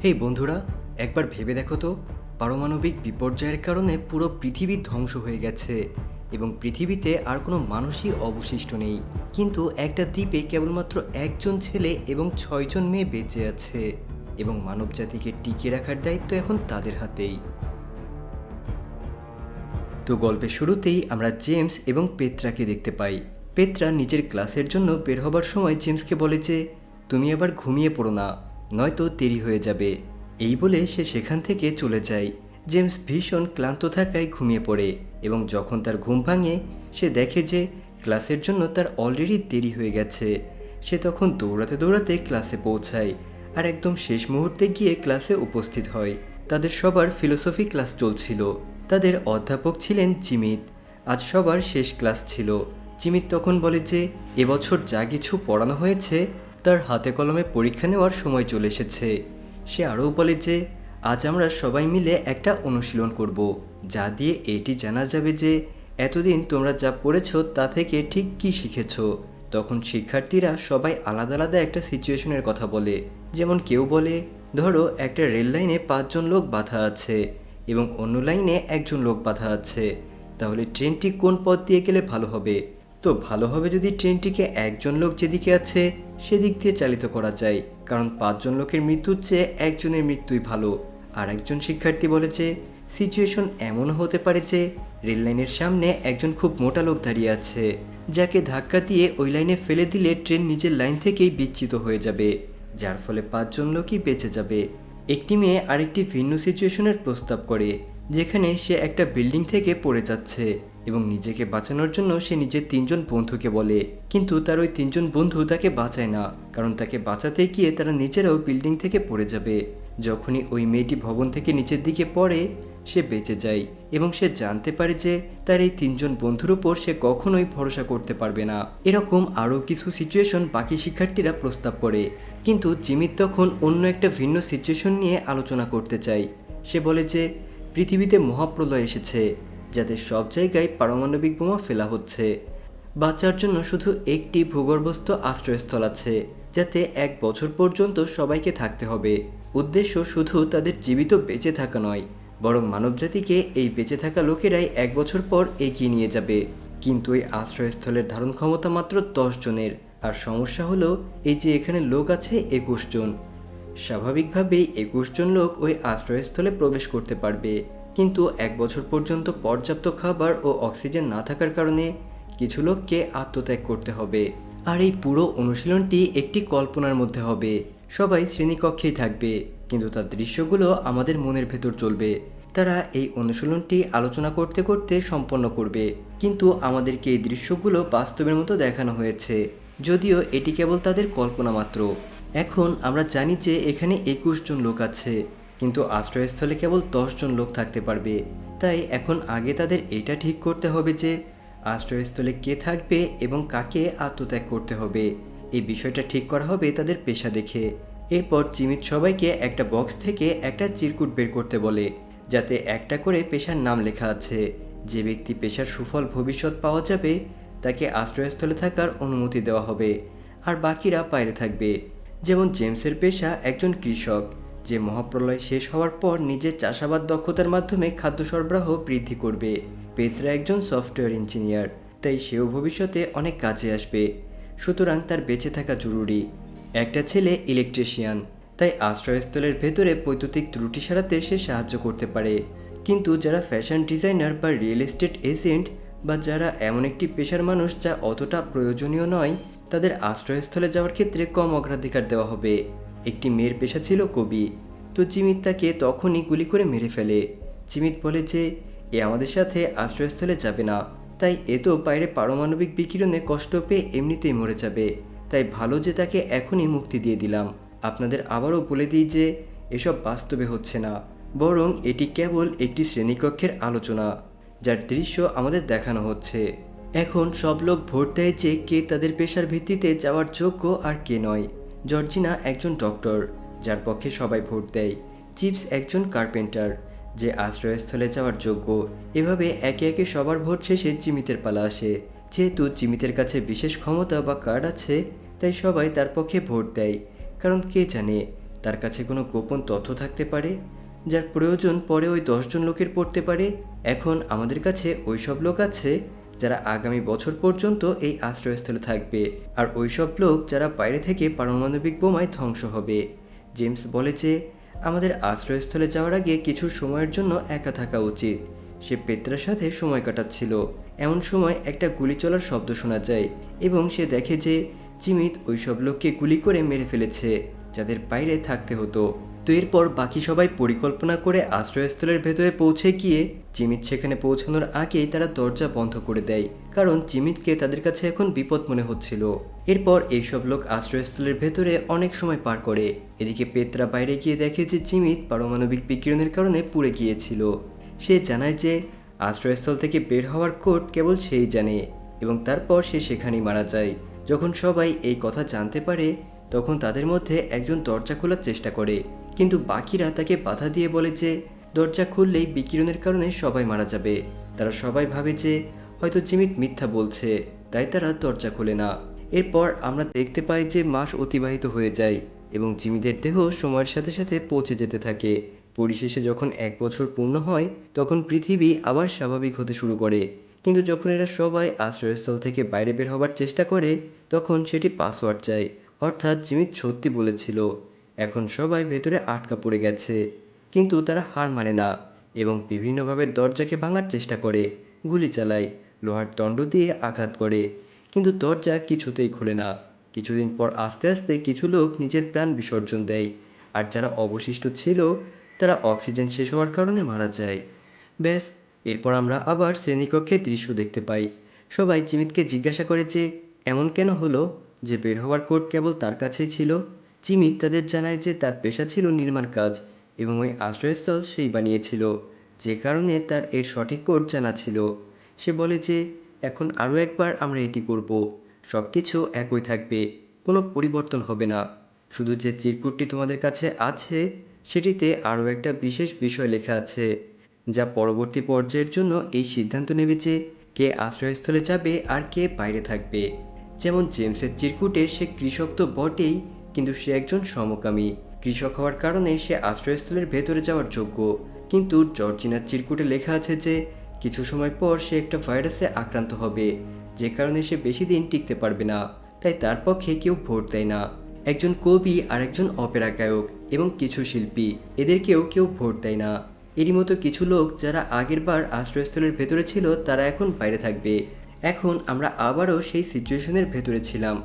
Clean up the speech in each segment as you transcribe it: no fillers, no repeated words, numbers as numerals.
হেই বন্ধুরা, একবার ভেবে দেখো তো, পারমাণবিক বিপর্যয়ের কারণে পুরো পৃথিবী ধ্বংস হয়ে গেছে এবং পৃথিবীতে আর কোনো মানুষই অবশিষ্ট নেই। কিন্তু একটা দ্বীপে কেবলমাত্র একজন ছেলে এবং 6জন মেয়ে বেঁচে আছে এবং মানবজাতিকে টিকিয়ে রাখার দায়িত্ব এখন তাদের হাতেই। তো গল্পের শুরুতেই আমরা জেমস এবং পেত্রাকে দেখতে পাই। পেত্রা নিজের ক্লাসের জন্য বের হবার সময় জেমসকে বলে যে, তুমি আবার ঘুমিয়ে পড়ো না, নয়তো দেরি হয়ে যাবে। এই বলে সে সেখান থেকে চলে যায়। জেমস ভীষণ ক্লান্ত থাকায় ঘুমিয়ে পড়ে এবং যখন তার ঘুম ভাঙে সে দেখে যে ক্লাসের জন্য তার অলরেডি দেরি হয়ে গেছে। সে তখন দৌড়াতে দৌড়াতে ক্লাসে পৌঁছায় আর একদম শেষ মুহূর্তে গিয়ে ক্লাসে উপস্থিত হয়। তাদের সবার ফিলোসফি ক্লাস চলছিল। তাদের অধ্যাপক ছিলেন জিমিত। আজ সবার শেষ ক্লাস ছিল। জিমিত তখন বলে যে এবছর যা কিছু পড়ানো হয়েছে তার হাতে কলমে পরীক্ষা নেওয়ার সময় চলে এসেছে। সে আরও বলে যে আজ আমরা সবাই মিলে একটা অনুশীলন করব, যা দিয়ে এটি জানা যাবে যে এতদিন তোমরা যা পড়েছ তা থেকে ঠিক কী শিখেছ। তখন শিক্ষার্থীরা সবাই আলাদা আলাদা একটা সিচুয়েশনের কথা বলে। যেমন কেউ বলে, ধরো একটা রেল লাইনে 5জন লোক বাঁধা আছে এবং অন্য লাইনে একজন লোক বাঁধা আছে, তাহলে ট্রেনটি কোন পথ দিয়ে গেলে ভালো হবে? তো ভালো হবে যদি ট্রেনটিকে একজন লোক যেদিকে আছে সেদিক দিয়ে চালিত করা যায়, কারণ 5জন লোকের মৃত্যুর চেয়ে একজনের মৃত্যুই ভালো। আর একজন শিক্ষার্থী বলেছে সিচুয়েশন এমন হতে পারে যে রেল লাইনের সামনে একজন খুব মোটা লোক দাঁড়িয়ে আছে, যাকে ধাক্কা দিয়ে ওই লাইনে ফেলে দিলে ট্রেন নিজের লাইন থেকেই বিচ্যুত হয়ে যাবে, যার ফলে 5জন লোকই বেঁচে যাবে। একটি মেয়ে আরেকটি ভিন্ন সিচুয়েশনের প্রস্তাব করে, যেখানে সে একটা বিল্ডিং থেকে পড়ে যাচ্ছে এবং নিজেকে বাঁচানোর জন্য সে নিজের 3জন বন্ধুকে বলে, কিন্তু তার ওই 3জন বন্ধু তাকে বাঁচায় না, কারণ তাকে বাঁচাতে গিয়ে তারা নিজেরাও বিল্ডিং থেকে পড়ে যাবে। যখনই ওই মেয়েটি ভবন থেকে নিচের দিকে পড়ে সে বেঁচে যায় এবং সে জানতে পারে যে তার এই 3জন বন্ধুর উপর সে কখনোই ভরসা করতে পারবে না। এরকম আরও কিছু সিচুয়েশন বাকি শিক্ষার্থীরা প্রস্তাব করে, কিন্তু জিমিত তখন অন্য একটা ভিন্ন সিচুয়েশন নিয়ে আলোচনা করতে চায়। সে বলে যে পৃথিবীতে মহাপ্রলয় এসেছে, যাতে সব জায়গায় পারমাণবিক বোমা ফেলা হচ্ছে। বাঁচার জন্য শুধু একটি ভূগর্ভস্থ আশ্রয়স্থল আছে, যাতে 1 বছর পর্যন্ত সবাইকে থাকতে হবে। উদ্দেশ্য শুধু তাদের জীবিত বেঁচে থাকা নয়, বরং মানবজাতিকে এই বেঁচে থাকা লোকেরাই 1 বছর পর এগিয়ে নিয়ে যাবে। কিন্তু এই আশ্রয়স্থলের ধারণ ক্ষমতা মাত্র 10 জনের। আর সমস্যা হলো এই যে এখানে লোক আছে 21 জন। স্বাভাবিকভাবেই 21 জন লোক ওই আশ্রয়স্থলে প্রবেশ করতে পারবে, কিন্তু 1 বছর পর্যন্ত পর্যাপ্ত খাবার ও অক্সিজেন না থাকার কারণে কিছু লোককে আত্মত্যাগ করতে হবে। আর এই পুরো অনুশীলনটি একটি কল্পনার মধ্যে হবে। সবাই শ্রেণীকক্ষেই থাকবে, কিন্তু তার দৃশ্যগুলো আমাদের মনের ভেতর চলবে। তারা এই অনুশীলনটি আলোচনা করতে করতে সম্পন্ন করবে, কিন্তু আমাদেরকে এই দৃশ্যগুলো বাস্তবের মতো দেখানো হয়েছে, যদিও এটি কেবল তাদের কল্পনা মাত্র। এখন আমরা জানি যে এখানে 21 জন লোক আছে, কিন্তু আশ্রয়স্থলে কেবল 10 জন লোক থাকতে পারবে। তাই এখন আগে তাদের এটা ঠিক করতে হবে যে আশ্রয়স্থলে কে থাকবে এবং কাকে আত্মত্যাগ করতে হবে। এই বিষয়টা ঠিক করা হবে তাদের পেশা দেখে। এরপর জিমিত সবাইকে একটা বক্স থেকে একটা চিরকুট বের করতে বলে, যাতে একটা করে পেশার নাম লেখা আছে। যে ব্যক্তি পেশার সুফল ভবিষ্যৎ পাওয়া যাবে তাকে আশ্রয়স্থলে থাকার অনুমতি দেওয়া হবে, আর বাকিরা বাইরে থাকবে। যেমন জেমসের পেশা একজন কৃষক, যে মহাপ্রলয় শেষ হওয়ার পর নিজের চাষাবাদ দক্ষতার মাধ্যমে খাদ্য সরবরাহ বৃদ্ধি করবে। পেত্রা একজন সফটওয়্যার ইঞ্জিনিয়ার, তাই সেও ভবিষ্যতে অনেক কাজে আসবে, সুতরাং তার বেঁচে থাকা জরুরি। একটা ছেলে ইলেকট্রিশিয়ান, তাই আশ্রয়স্থলের ভেতরে বৈদ্যুতিক ত্রুটি সারাতে সে সাহায্য করতে পারে। কিন্তু যারা ফ্যাশন ডিজাইনার বা রিয়েল এস্টেট এজেন্ট বা যারা এমন একটি পেশার মানুষ যা অতটা প্রয়োজনীয় নয়, তাদের আশ্রয়স্থলে যাওয়ার ক্ষেত্রে কম অগ্রাধিকার দেওয়া হবে। একটি মেয়ের পেশা ছিল কবি, তো জিমিত তাকে তখনই গুলি করে মেরে ফেলে। জিমিত বলে যে এ আমাদের সাথে আশ্রয়স্থলে যাবে না, তাই এ তো বাইরে পারমাণবিক বিকিরণে কষ্ট পেয়ে এমনিতেই মরে যাবে, তাই ভালো যে তাকে এখনই মুক্তি দিয়ে দিলাম। আপনাদের আবারও বলে দিই যে এসব বাস্তবে হচ্ছে না, বরং এটি কেবল একটি শ্রেণীকক্ষের আলোচনা, যার দৃশ্য আমাদের দেখানো হচ্ছে। এখন সব লোক ভোট দেয় যে কে তাদের পেশার ভিত্তিতে যাওয়ার যোগ্য আর কে নয়। জর্জিনা একজন ডক্টর, যার পক্ষে সবাই ভোট দেয়। চিপস একজন কার্পেন্টার, যে আশ্রয়স্থলে যাওয়ার যোগ্য। এভাবে একে একে সবার ভোট শেষে জিমিতের পালা আসে। যেহেতু জিমিতের কাছে বিশেষ ক্ষমতা বা কার্ড আছে, তাই সবাই তার পক্ষে ভোট দেয়, কারণ কে জানে তার কাছে কোনো গোপন তথ্য থাকতে পারে, যার প্রয়োজন পরে ওই 10 জন লোকের পড়তে পারে। এখন আমাদের কাছে ওইসব লোক আছে যারা আগামী বছর পর্যন্ত এই আশ্রয়স্থলে থাকবে, আর ওইসব লোক যারা বাইরে থেকে পারমাণবিক বোমায় ধ্বংস হবে। জেমস বলে যে আমাদের আশ্রয়স্থলে যাওয়ার আগে কিছু সময়ের জন্য একা থাকা উচিত। সে পেত্রার সাথে সময় কাটাচ্ছিল, এমন সময় একটা গুলি চলার শব্দ শোনা যায় এবং সে দেখে যে জিমিত ওইসব লোককে গুলি করে মেরে ফেলেছে যাদের বাইরে থাকতে হতো। তো এরপর বাকি সবাই পরিকল্পনা করে আশ্রয়স্থলের ভেতরে পৌঁছে গিয়ে জিমিত সেখানে পৌঁছানোর আগেই তারা দরজা বন্ধ করে দেয়, কারণ জিমিতকে তাদের কাছে এখন বিপদ মনে হচ্ছিল। এরপর এইসব লোক আশ্রয়স্থলের ভেতরে অনেক সময় পার করে। এদিকে পেত্রা বাইরে গিয়ে দেখে যে জিমিত পারমাণবিক বিকিরণের কারণে পুড়ে গিয়েছিল। সে জানায় যে আশ্রয়স্থল থেকে বের হওয়ার কোড কেবল সেই জানে এবং তারপর সে সেখানেই মারা যায়। যখন সবাই এই কথা জানতে পারে তখন তাদের মধ্যে একজন দরজা খোলার চেষ্টা করে, কিন্তু বাকিরা তাকে বাধা দিয়ে বলে যে দরজা খুললেই বিকিরণের কারণে সবাই মারা যাবে। তারা সবাই ভাবে যে হয়তো জিমিত মিথ্যা বলছে, তাই তারা দরজা খোলে না। এরপর আমরা দেখতে পাই যে মাস অতিবাহিত হয়ে যায় এবং জিমিতের দেহ সময়ের সাথে সাথে পচে যেতে থাকে। পরিশেষে যখন 1 বছর পূর্ণ হয় তখন পৃথিবী আবার স্বাভাবিক হতে শুরু করে, কিন্তু যখন এরা সবাই আশ্রয়স্থল থেকে বাইরে বের হবার চেষ্টা করে তখন সেটি পাসওয়ার্ড চায়, অর্থাৎ জিমিত সত্যি বলেছিল। এখন সবাই ভেতরে আটকা পড়ে গেছে, কিন্তু তারা হার মানে না এবং বিভিন্নভাবে দরজাকে ভাঙার চেষ্টা করে, গুলি চালায়, লোহার দণ্ড দিয়ে আঘাত করে, কিন্তু দরজা কিছুতেই খোলে না। কিছুদিন পর আস্তে আস্তে কিছু লোক নিজের প্রাণ বিসর্জন দেয়, আর যারা অবশিষ্ট ছিল তারা অক্সিজেন শেষ হওয়ার কারণে মারা যায়। ব্যাস, এরপর আমরা আবার শ্রেণীকক্ষের দৃশ্য দেখতে পাই। সবাই জিমিতকে জিজ্ঞাসা করে যে এমন কেন হলো যে বের হওয়ার কোড কেবল তার কাছেই ছিল। জিমিত তাদের জানায় যে তার পেশা ছিল নির্মাণ কাজ এবং ওই আশ্রয়স্থল সেই বানিয়েছিল, যে কারণে তার এর সঠিক কোড জানা ছিল। সে বলে যে এখন আরও একবার আমরা এটি করব, সব কিছু একই থাকবে, কোনো পরিবর্তন হবে না। শুধু যে চিরকুটটি তোমাদের কাছে আছে সেটিতে আরও একটা বিশেষ বিষয় লেখা আছে, যা পরবর্তী পর্যায়ের জন্য এই সিদ্ধান্ত নেবে যে কে আশ্রয়স্থলে যাবে আর কে বাইরে থাকবে। যেমন জেমসের চিরকুটে সে কৃষক তো বটেই, কিন্তু সে একজন সমকামী। কৃষক হওয়ার কারণে সে আশ্রয়স্থলের ভেতরে যাওয়ার যোগ্য, কিন্তু জর্জিনার চিরকুটে লেখা আছে যে কিছু সময় পর সে একটা ভাইরাসে আক্রান্ত হবে, যে কারণে সে বেশি দিন টিকতে পারবে না, তাই তার পক্ষে কেউ ভোট দেয় না। একজন কবি আর একজন অপেরা গায়ক এবং কিছু শিল্পী, এদেরকেও কেউ ভোট দেয় না। এরই মতো কিছু লোক যারা আগের বার আশ্রয়স্থলের ভেতরে ছিল তারা এখন বাইরে থাকবে। এখন আমরা আবারও সেই সিচুয়েশনের ভেতরে ছিলাম,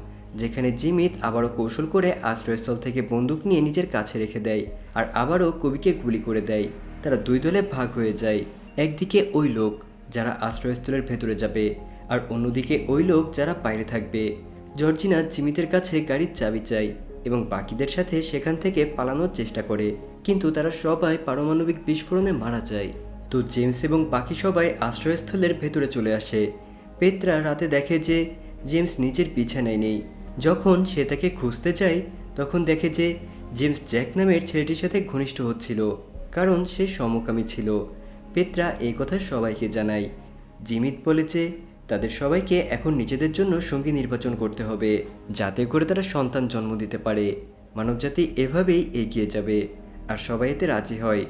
যেখানে জিমিত আবারও কৌশল করে আশ্রয়স্থল থেকে বন্দুক নিয়ে নিজের কাছে রেখে দেয় আর আবারও কবিকে গুলি করে দেয়। তারা দুই দলে ভাগ হয়ে যায়, একদিকে ওই লোক যারা আশ্রয়স্থলের ভেতরে যাবে আর অন্যদিকে ওই লোক যারা বাইরে থাকবে। জর্জিনা জিমিতের কাছে গাড়ির চাবি চায় এবং বাকিদের সাথে সেখান থেকে পালানোর চেষ্টা করে, কিন্তু তারা সবাই পারমাণবিক বিস্ফোরণে মারা যায়। তো জেমস এবং বাকি সবাই আশ্রয়স্থলের ভেতরে চলে আসে। পেত্রা রাতে দেখে যে জেমস নিজের বিছানায় নেই। যখন সে তাকে খুঁজতে যায় তখন দেখে যে জেমস জ্যাক নামের ছেলেটির সাথে ঘনিষ্ঠ হচ্ছিল, কারণ সে সমকামী ছিল। পেত্রা এই কথা সবাইকে জানায়। জিমিত বলে যে তাদের সবাইকে এখন নিজেদের জন্য সঙ্গী নির্বাচন করতে হবে, যাতে করে তারা সন্তান জন্ম দিতে পারে। মানবজাতি এভাবেই এগিয়ে যাবে। আর সবাই এতে রাজি হয়।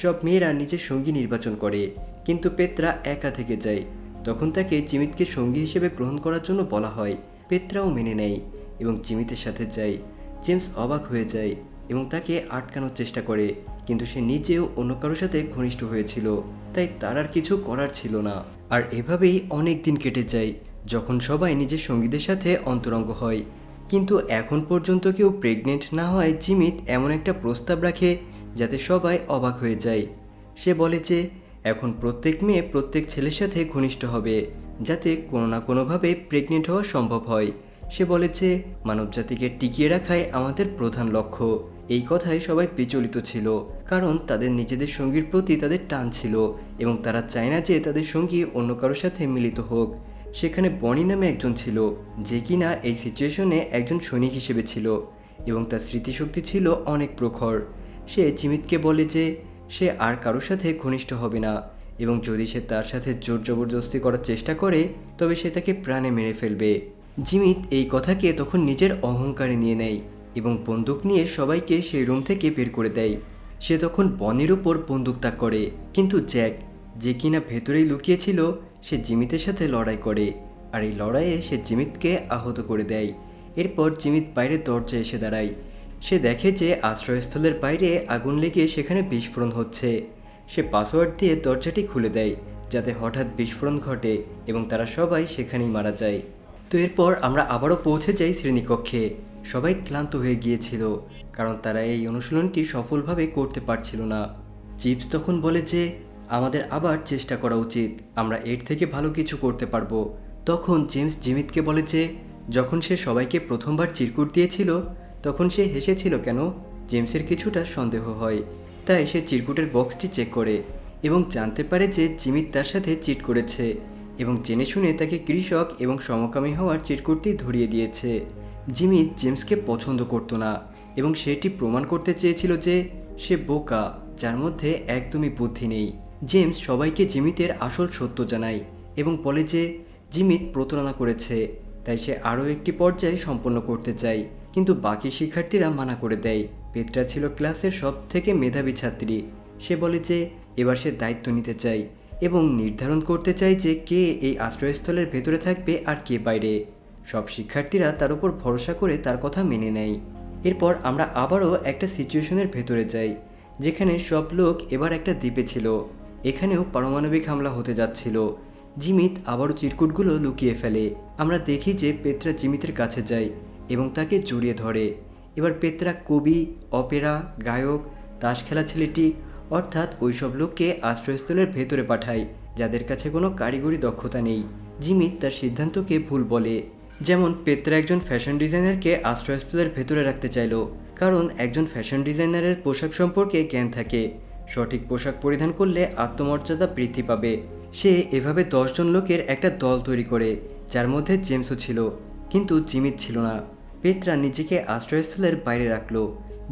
সব মেয়েরা নিজের সঙ্গী নির্বাচন করে, কিন্তু পেত্রা একা থেকে যায়। তখন তাকে জিমিতকে সঙ্গী হিসেবে গ্রহণ করার জন্য বলা হয়। পেত্রাও মেনে নেয় এবং জিমিতের সাথে যায়। জেমস অবাক হয়ে যায় এবং তাকে আটকানোর চেষ্টা করে, কিন্তু সে নিজেও অন্য কারোর সাথে ঘনিষ্ঠ হয়েছিল, তাই তার আর কিছু করার ছিল না। আর এভাবেই অনেক দিন কেটে যায়, যখন সবাই নিজের সঙ্গীদের সাথে অন্তরঙ্গ হয়। কিন্তু এখন পর্যন্ত কেউ প্রেগনেন্ট না হয় জিমিত এমন একটা প্রস্তাব রাখে যাতে সবাই অবাক হয়ে যায়। সে বলে যে এখন প্রত্যেক মেয়ে প্রত্যেক ছেলের সাথে ঘনিষ্ঠ হবে, যাতে কোনো না কোনোভাবে প্রেগনেন্ট হওয়া সম্ভব হয়। সে বলে যে মানবজাতিকে টিকিয়ে রাখাই আমাদের প্রধান লক্ষ্য। এই কথায় সবাই বিচলিত ছিল, কারণ তাদের নিজেদের সঙ্গীর প্রতি তাদের টান ছিল এবং তারা চায় না যে তাদের সঙ্গী অন্য কারোর সাথে মিলিত হোক। সেখানে বনি নামে একজন ছিল, যে কিনা এই সিচুয়েশনে একজন সৈনিক হিসেবে ছিল এবং তার স্মৃতিশক্তি ছিল অনেক প্রখর। সে জিমিতকে বলে যে সে আর কারোর সাথে ঘনিষ্ঠ হবে না এবং যদি সে তার সাথে জোর জবরদস্তি করার চেষ্টা করে তবে সে তাকে প্রাণে মেরে ফেলবে। জিমিত এই কথাকে তখন নিজের অহংকারে নিয়ে নেয় এবং বন্দুক নিয়ে সবাইকে সেই রুম থেকে বের করে দেয়। সে তখন বনির উপর বন্দুক তাক করে, কিন্তু জ্যাক, যে কিনা ভেতরেই লুকিয়েছিল, সে জিমিতের সাথে লড়াই করে, আর এই লড়াইয়ে সে জিমিতকে আহত করে দেয়। এরপর জিমিত বাইরে দরজায় এসে দাঁড়ায়। সে দেখে যে আশ্রয়স্থলের বাইরে আগুন লেগে সেখানে বিস্ফোরণ হচ্ছে। সে পাসওয়ার্ড দিয়ে দরজাটি খুলে দেয়, যাতে হঠাৎ বিস্ফোরণ ঘটে এবং তারা সবাই সেখানেই মারা যায়। তো এরপর আমরা আবারও পৌঁছে যাই শ্রেণীকক্ষে। সবাই ক্লান্ত হয়ে গিয়েছিল, কারণ তারা এই অনুশীলনটি সফলভাবে করতে পারছিল না। চিপস তখন বলে যে আমাদের আবার চেষ্টা করা উচিত, আমরা এর থেকে ভালো কিছু করতে পারবো। তখন জেমস জিমিতকে বলে যে যখন সে সবাইকে প্রথমবার চিরকুট দিয়েছিল তখন সে হেসেছিল কেন। জেমসের কিছুটা সন্দেহ হয়, তাই সে চিরকুটের বক্সটি চেক করে এবং জানতে পারে যে জিমিত তার সাথে চিট করেছে এবং জেনে শুনে তাকে কৃষক এবং সমকামী হওয়ার চিরকুটটি ধরিয়ে দিয়েছে। জিমিত জেমসকে পছন্দ করতো না এবং সেটি প্রমাণ করতে চেয়েছিল যে সে বোকা, যার মধ্যে একদমই বুদ্ধি নেই। জেমস সবাইকে জিমিতের আসল সত্য জানায় এবং বলে যে জিমিত প্রতারণা করেছে, তাই সে আরও একটি পর্যায় সম্পন্ন করতে চায়। কিন্তু বাকি শিক্ষার্থীরা মানা করে দেয়। পেত্রা ছিল ক্লাসের সব থেকে মেধাবী ছাত্রী। সে বলে যে এবার সে দায়িত্ব নিতে চায় এবং নির্ধারণ করতে চায় যে কে এই আশ্রয়স্থলের ভেতরে থাকবে আর কে বাইরে। সব শিক্ষার্থীরা তার উপর ভরসা করে তার কথা মেনে নেয়। এরপর আমরা আবারও একটা সিচুয়েশনের ভেতরে যাই, যেখানে সব লোক এবার একটা দ্বীপে ছিল। এখানেও পারমাণবিক হামলা হতে যাচ্ছিল। জিমিত আবারও চিরকুটগুলো লুকিয়ে ফেলে। আমরা দেখি যে পেত্রা জিমিতের কাছে যায় এবং তাকে জড়িয়ে ধরে। এবার পেত্রা কবি, অপেরা গায়ক, তাস খেলা ছেলেটি অর্থাৎ ওইসব লোককে আশ্রয়স্থলের ভেতরে পাঠায় যাদের কাছে কোনো কারিগরি দক্ষতা নেই। জিমিত তার সিদ্ধান্তকে ভুল বলে। যেমন পেত্রা একজন ফ্যাশন ডিজাইনারকে আশ্রয়স্থলের ভেতরে রাখতে চাইল, কারণ একজন ফ্যাশন ডিজাইনারের পোশাক সম্পর্কে জ্ঞান থাকে। সঠিক পোশাক পরিধান করলে আত্মমর্যাদা বৃদ্ধি পাবে। সে এভাবে 10 জন লোকের একটা দল তৈরি করে, যার মধ্যে জেমসও ছিল, কিন্তু জিমিত ছিল না। পেত্রা নিজেকে আশ্রয়স্থলের বাইরে রাখল।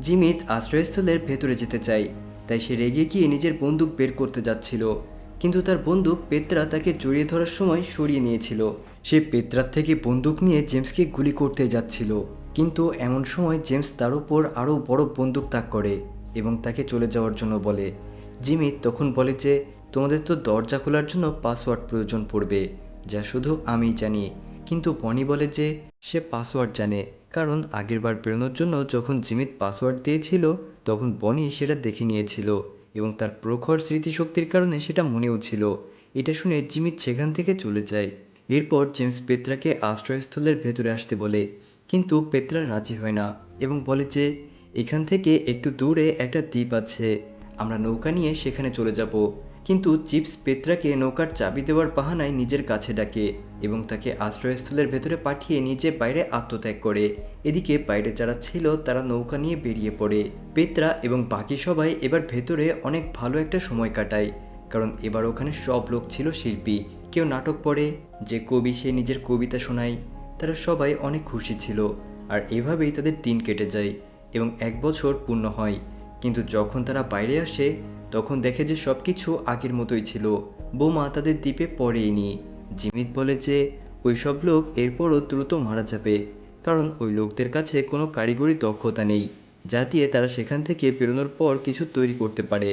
জিমিত আশ্রয়স্থলের ভেতরে যেতে চায়, তাই সে রেগে গিয়ে নিজের বন্দুক বের করতে যাচ্ছিল, কিন্তু তার বন্দুক পেত্রা তাকে জড়িয়ে ধরার সময় সরিয়ে নিয়েছিল। সে পেত্রার থেকে বন্দুক নিয়ে জেমসকে গুলি করতে যাচ্ছিল, কিন্তু এমন সময় জেমস তার উপর আরও বড় বন্দুক তাক করে এবং তাকে চলে যাওয়ার জন্য বলে। জিমিত তখন বলে যে তোমাদের তো দরজা খোলার জন্য পাসওয়ার্ড প্রয়োজন পড়বে, যা শুধু আমিই জানি। কিন্তু বনি বলে যে সে পাসওয়ার্ড জানে, কারণ আগেরবার বেরোনোর জন্য যখন জিমিত পাসওয়ার্ড দিয়েছিল তখন বনি সেটা দেখে নিয়েছিল এবং তার প্রখর স্মৃতিশক্তির কারণে সেটা মনেও ছিল। এটা শুনে জিমিত সেখান থেকে চলে যায়। এরপর জেমস পেত্রাকে আশ্রয়স্থলের ভেতরে আসতে বলে, কিন্তু পেত্রা রাজি হয় না এবং বলে যে এখান থেকে একটু দূরে একটা দ্বীপ আছে, আমরা নৌকা নিয়ে সেখানে চলে যাব। কিন্তু চিপস পেত্রাকে নৌকার চাবি দেওয়ার বাহানায় নিজের কাছে ডাকে এবং তাকে আশ্রয়স্থলের ভেতরে পাঠিয়ে নিজে বাইরে আত্মত্যাগ করে। এদিকে বাইরে যারা ছিল তারা নৌকা নিয়ে বেরিয়ে পড়ে। পেত্রা এবং বাকি সবাই এবার ভেতরে অনেক ভালো একটা সময় কাটায়, কারণ এবার ওখানে সব লোক ছিল শিল্পী। কেউ নাটক পড়ে, যে কবি সে নিজের কবিতা শোনায়। তারা সবাই অনেক খুশি ছিল, আর এভাবেই তাদের দিন কেটে যায় এবং 1 বছর পূর্ণ হয়। কিন্তু যখন তারা বাইরে আসে তখন দেখে যে সব কিছু আগের মতোই ছিল। বোমা তাদের দ্বীপে পড়েইনি। জিমিত বলে যে ওই সব লোক এরপরও দ্রুত মারা যাবে, কারণ ওই লোকদের কাছে কোনো কারিগরি দক্ষতা নেই, যা দিয়ে তারা সেখান থেকে বেরোনোর পর কিছু তৈরি করতে পারে,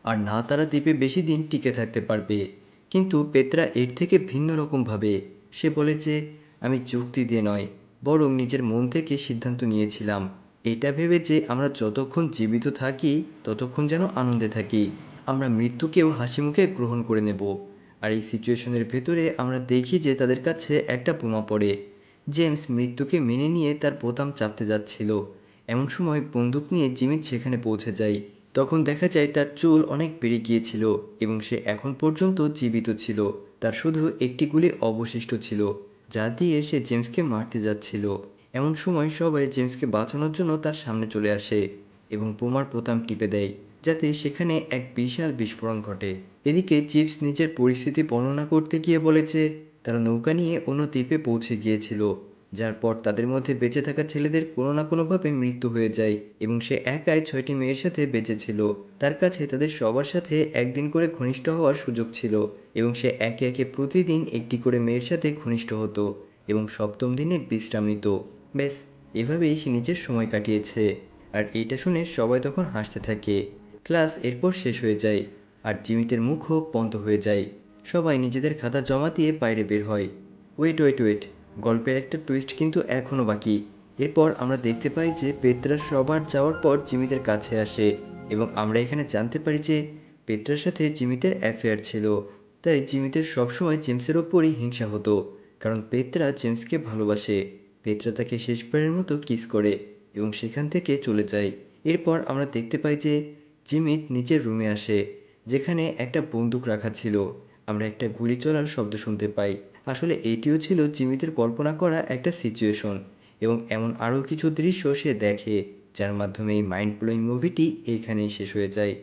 আর না তারা দ্বীপে বেশি দিন টিকে থাকতে পারবে। কিন্তু পেত্রা এর থেকে ভিন্ন রকম ভাবে। সে বলে যে আমি যুক্তি দিয়ে নয়, বরং নিজের মন থেকে সিদ্ধান্ত নিয়েছিলাম, এটা ভেবে যে আমরা যতক্ষণ জীবিত থাকি ততক্ষণ যেন আনন্দে থাকি, আমরা মৃত্যুকেও হাসি মুখে গ্রহণ করে নেব। আর এই সিচুয়েশনের ভেতরে আমরা দেখি যে তাদের কাছে একটা বোমা পড়ে। জেমস মৃত্যুকে মেনে নিয়ে তার বোতাম চাপতে যাচ্ছিল, এমন সময় বন্দুক নিয়ে জিমিত সেখানে পৌঁছে যায়। তখন দেখা যায় তার চুল অনেক বেড়ে গিয়েছিল এবং সে এখন পর্যন্ত জীবিত ছিল। তার শুধু একটি গুলি অবশিষ্ট ছিল, যা দিয়ে সে জেমসকে মারতে যাচ্ছিল। এমন সময় সবাই জেমসকে বাঁচানোর জন্য তার সামনে চলে আসে এবং বোমার বোতাম টিপে দেয়, যাতে সেখানে এক বিশাল বিস্ফোরণ ঘটে। এদিকে চিপস নিজের পরিস্থিতি বর্ণনা করতে গিয়ে বলে যে তারা নৌকা নিয়ে অন্য দ্বীপে পৌঁছে গিয়েছিল, যার পর তাদের মধ্যে বেঁচে থাকা ছেলেদের কোনো না কোনোভাবে মৃত্যু হয়ে যায় এবং সে একাই 6টি মেয়ের সাথে বেঁচে ছিল। তার কাছে তাদের সবার সাথে একদিন করে ঘনিষ্ঠ হওয়ার সুযোগ ছিল এবং সে একে একে প্রতিদিন একটি করে মেয়ের সাথে ঘনিষ্ঠ হতো এবং 7ম দিনে বিশ্রাম নিত। ব্যাস, এভাবেই সে নিজের সময় কাটিয়েছে। আর এইটা শুনে সবাই তখন হাসতে থাকে। ক্লাস এরপর শেষ হয়ে যায় আর জিমিতের মুখও বন্ধ হয়ে যায়। সবাই নিজেদের খাতা জমা দিয়ে বাইরে বের হয়। ওয়েট ওয়েট ওয়েট, গল্পের একটা টুইস্ট কিন্তু এখনও বাকি। এরপর আমরা দেখতে পাই যে পেত্রা সবার যাওয়ার পর জিমিতের কাছে আসে এবং আমরা এখানে জানতে পারি যে পেত্রার সাথে জিমিতের অ্যাফেয়ার ছিল। তাই জিমিতের সবসময় জেমসের ওপরই হিংসা হতো, কারণ পেত্রা জেমসকে ভালোবাসে। পেত্রা তাকে শেষবারের মতো কিস করে এবং সেখান থেকে চলে যায়। এরপর আমরা দেখতে পাই যে জিমিত নিজের রুমে আসে, যেখানে একটা বন্দুক রাখা ছিল। আমরা একটা গুলি চলার শব্দ শুনতে পাই। আসলে এইটিও ছিল জিমিতের কল্পনা করা একটা সিচুয়েশন এবং এমন আরও কিছু দৃশ্য সে দেখে, যার মাধ্যমে এই মাইন্ড ব্লোয়িং মুভিটি এইখানেই শেষ হয়ে যায়।